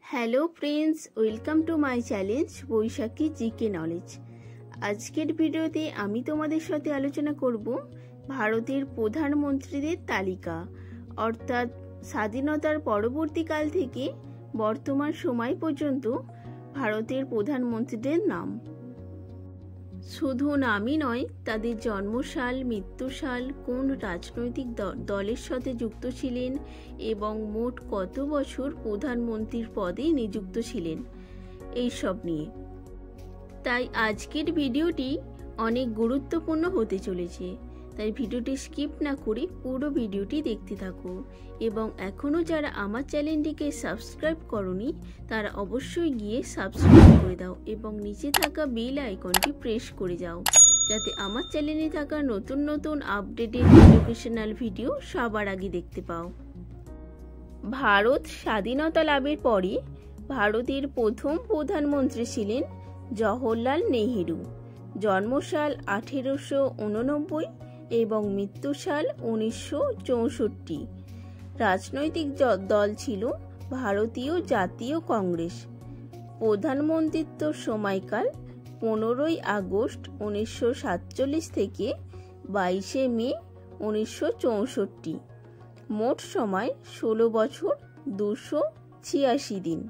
Hello friends, welcome to my challenge Baishakhi GK knowledge. আজকের ভিডিওতে আমি তোমাদের সাথে আলোচনা করব ভারতের প্রধানমন্ত্রীদের তালিকা, অর্থাৎ স্বাধীনতার পরবর্তীকাল থেকে বর্তমান সময় পর্যন্ত ভারতের প্রধানমন্ত্রীদের নাম। শুধু নামই নয়, তাদের জন্মসাল, মৃত্যুসাল, কোন রাজনৈতিক দলের সাথে যুক্ত ছিলেন এবং মোট কত বছর প্রধানমন্ত্রীর পদে নিযুক্ত ছিলেন, এইসব নিয়ে। তাই আজকের ভিডিওটি অনেক গুরুত্বপূর্ণ হতে চলেছে, তাই ভিডিওটি স্কিপ না করে পুরো ভিডিওটি দেখতে থাকো। এবং এখনও যারা আমার চ্যানেলটিকে সাবস্ক্রাইব করনি তারা অবশ্যই গিয়ে সাবস্ক্রাইব করে দাও এবং নিচে থাকা বেল আইকনটি প্রেস করে যাও, যাতে আমার চ্যানেলে থাকা নতুন নতুন আপডেটেড এডুকেশনাল ভিডিও সবার আগে দেখতে পাও। ভারত স্বাধীনতা লাভের পরে ভারতের প্রথম প্রধানমন্ত্রী ছিলেন জওহরলাল নেহেরু। জন্মসাল 1889 এবং মৃত্যুসাল 1964। রাজনৈতিক দল ছিল ভারতীয় জাতীয় কংগ্রেস। প্রধানমন্ত্রিত্ব সময়কাল 15 আগস্ট 1947 থেকে 22 মে 1964। মোট সময় 16 বছর 286 দিন।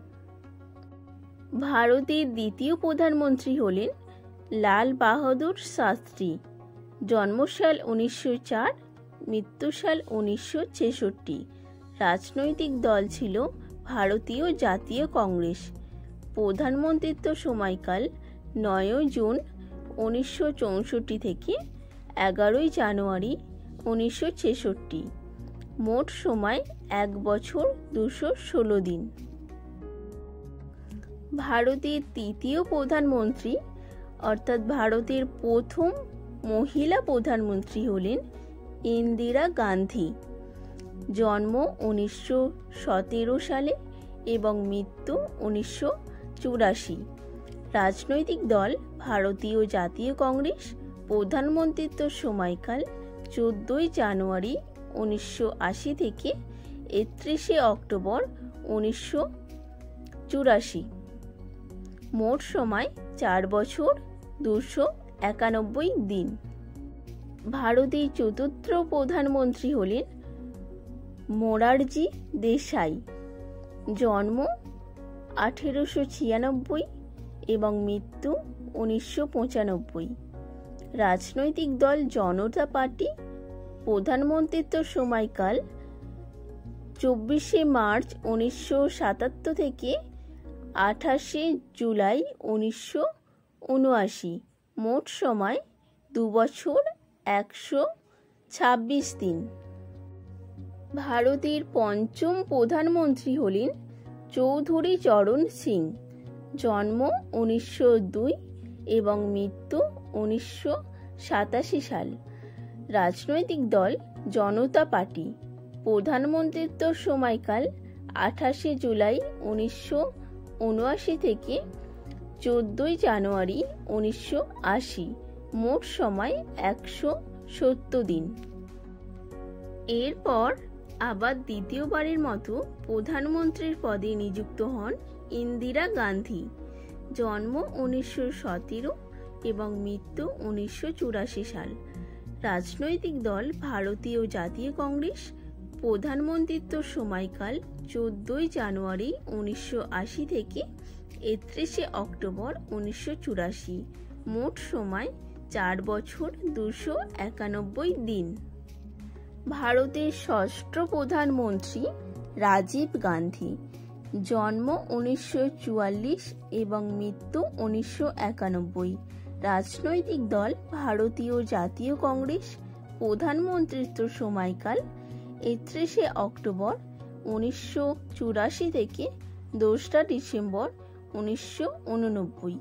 ভারতের দ্বিতীয় প্রধানমন্ত্রী হলেন লাল বাহাদুর শাস্ত্রী। জন্মসাল 1904, মৃত্যুসাল 1966। রাজনৈতিক দল ছিল ভারতীয় জাতীয় কংগ্রেস। প্রধানমন্ত্রিত্ব সময়কাল 9 জুন 1964 থেকে 11 জানুয়ারি 1966। মোট সময় 1 বছর 216 দিন। ভারতের তৃতীয় প্রধানমন্ত্রী অর্থাৎ ভারতের প্রথম মহিলা প্রধানমন্ত্রী হলেন ইন্দিরা গান্ধী। জন্ম 1917 সালে এবং মৃত্যু 1984। রাজনৈতিক দল ভারতীয় জাতীয় কংগ্রেস। প্রধানমন্ত্রিত্ব সময়কাল 14 জানুয়ারি 1980 থেকে 31 অক্টোবর 1984। মোট সময় 4 বছর 291 দিন। ভারতের চতুর্থ প্রধানমন্ত্রী হলেন মোরারজি দেশাই। জন্ম 1896 এবং মৃত্যু 1995। রাজনৈতিক দল জনতা পার্টি। প্রধানমন্ত্রিত্ব সময়কাল 24 মার্চ 1977 থেকে 28 জুলাই 1979। মোট সময় 2 বছর 126 দিন। ভারতের পঞ্চম প্রধানমন্ত্রী হলেন চৌধুরী চরণ সিং। জন্ম 1902 এবং মৃত্যু 1987 সাল। রাজনৈতিক দল জনতা পার্টি। প্রধানমন্ত্রিত্ব সময়কাল 28 জুলাই 1979 থেকে 14 জানুয়ারি 1980। মোট সময় 170 দিন। এরপর আবার দ্বিতীয়বারের মতো প্রধানমন্ত্রীর পদে নিযুক্ত হন ইন্দিরা গান্ধী। জন্ম 1917 এবং মৃত্যু 1984 সাল। রাজনৈতিক দল ভারতীয় জাতীয় কংগ্রেস। প্রধানমন্ত্রিত্ব সময়কাল 14 জানুয়ারি 1980 থেকে 31 অক্টোবর 1984। মোট সময় 4 বছর 291 দিন। ভারতের ষষ্ঠ প্রধানমন্ত্রী রাজীব গান্ধী। জন্ম 1944 এবং মৃত্যু 1991। রাজনৈতিক দল ভারতীয় জাতীয় কংগ্রেস। প্রধানমন্ত্রিত্ব সময়কাল 31 অক্টোবর 1984 থেকে 2 ডিসেম্বর 1989।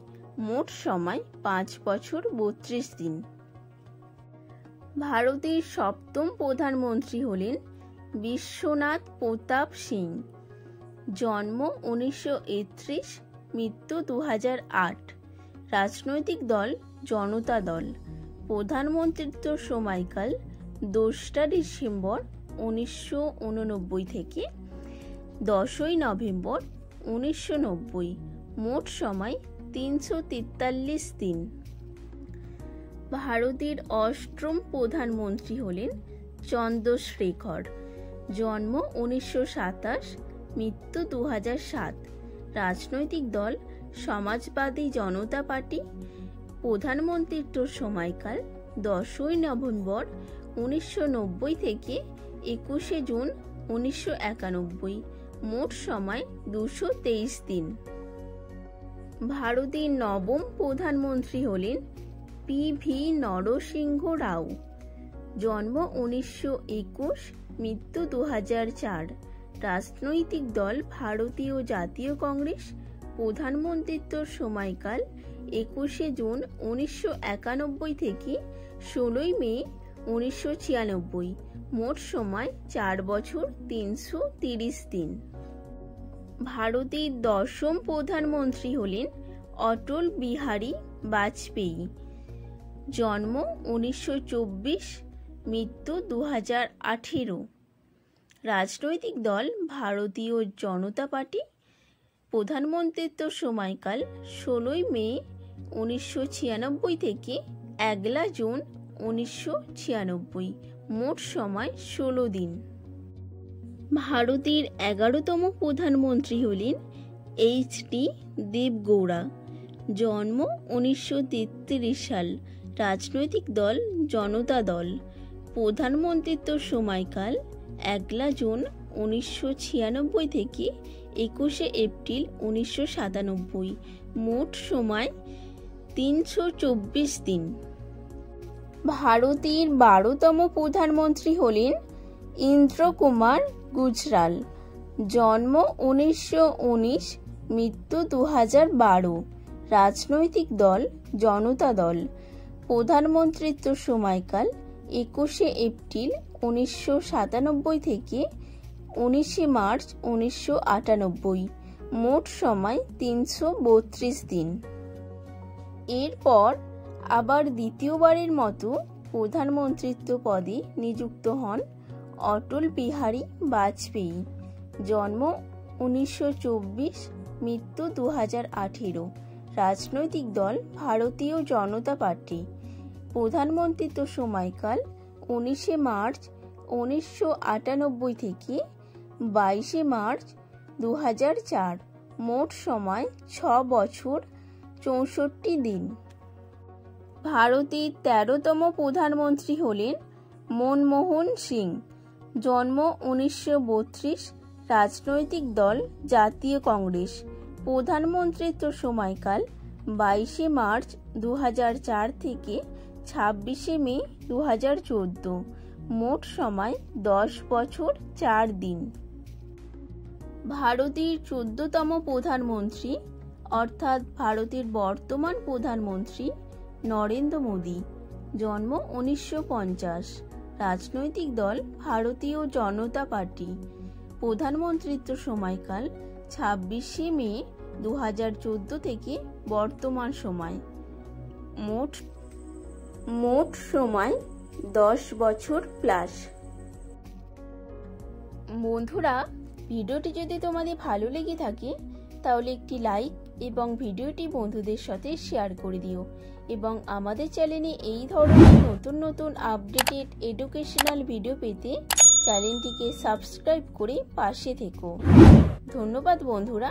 মোট সময় 5 বছর 32 দিন। ভারতের সপ্তম প্রধানমন্ত্রী হলেন বিশ্বনাথ প্রতাপ সিং। জন্ম 1931, মৃত্যু 2008। রাজনৈতিক দল জনতা দল। প্রধানমন্ত্রিত্ব সময়কাল 2 ডিসেম্বর 1989 থেকে 10 নভেম্বর 1990। মোট সময় 343 দিন। ভারতের অষ্টম প্রধানমন্ত্রী হলেন চন্দ্রশেখর। জন্ম 1927, মৃত্যু 2007। রাজনৈতিক দল সমাজবাদী জনতা পার্টি। প্রধানমন্ত্রীত্বর সময়কাল 10 নভেম্বর 1990 থেকে 21 জুন 1991। মোট সময় 223 দিন। ভারতের নবম প্রধানমন্ত্রী হলেন পি.ভি. নরসিংহ রাও। জন্ম 1921, মৃত্যু 2004। রাজনৈতিক দল ভারতীয় জাতীয় কংগ্রেস। প্রধানমন্ত্রীত্বর সময়কাল 21 জুন 1991 থেকে 16 মে 1996। মোট সময় 4 বছর 330 দিন। ভারতের দশম প্রধানমন্ত্রী হলেন অটল বিহারী বাজপেয়ী। জন্ম 1924, মৃত্যু 2018। রাজনৈতিক দল ভারতীয় জনতা পার্টি। প্রধানমন্ত্রীত্বর সময়কাল 16 মে 1996 থেকে 1 জুন 1996। মোট সময় 16 দিন। ভারতের 11তম প্রধানমন্ত্রী হলেন এইচ.ডি. দেবগৌড়া। জন্ম 1933 সাল। রাজনৈতিক দল জনতা দল। প্রধানমন্ত্রীত্বর সময়কাল 1 জুন 1996 থেকে 21 এপ্রিল 1997। মোট সময় 324 দিন। ভারতের 12তম প্রধানমন্ত্রী হলেন ইন্দ্র কুমার গুজরাল। জন্ম 1919, মৃত্যু 2012। রাজনৈতিক দল জনতা দল। প্রধানমন্ত্রীত্বর সময়কাল 21 এপ্রিল 1997 থেকে 19 মার্চ 1998। মোট সময় 332 দিন। এরপর আবার দ্বিতীয়বারের মতো প্রধানমন্ত্রীত্ব পদে নিযুক্ত হন অটল বিহারী বাজপেয়ী। জন্ম 1924, মৃত্যু 2018। রাজনৈতিক দল ভারতীয় জনতা পার্টি। প্রধানমন্ত্রীত্ব সময়কাল 19 মার্চ 1998 থেকে 22 মার্চ 2004। মোট সময় 6 বছর 64 দিন। ভারতের 13তম প্রধানমন্ত্রী হলেন মনমোহন সিং। জন্ম 1932। রাজনৈতিক দল জাতীয় কংগ্রেস। প্রধানমন্ত্রীত্ব সময়কাল 22 মার্চ 2004 থেকে 26 মে 2014। মোট সময় 10 বছর 4 দিন। ভারতের 14তম প্রধানমন্ত্রী অর্থাৎ ভারতের বর্তমান প্রধানমন্ত্রী নরেন্দ্র মোদী। জন্ম 1950। রাজনৈতিক দল ভারতীয় জনতা পার্টি। প্রধানমন্ত্রীত্ব সময়কাল 26 মে 2014 থেকে বর্তমান সময়। মোট সময় 10 বছর প্লাস। বন্ধুরা, ভিডিওটি যদি তোমাদের ভালো লেগে থাকে তাহলে একটি লাইক এবং ভিডিওটি বন্ধুদের সাথে শেয়ার করে দিও এবং আমাদের চ্যানেলে এই ধরনের নতুন নতুন আপডেটেড এডুকেশনাল ভিডিও পেতে চ্যানেলটিকে সাবস্ক্রাইব করে পাশে থেকো। ধন্যবাদ বন্ধুরা।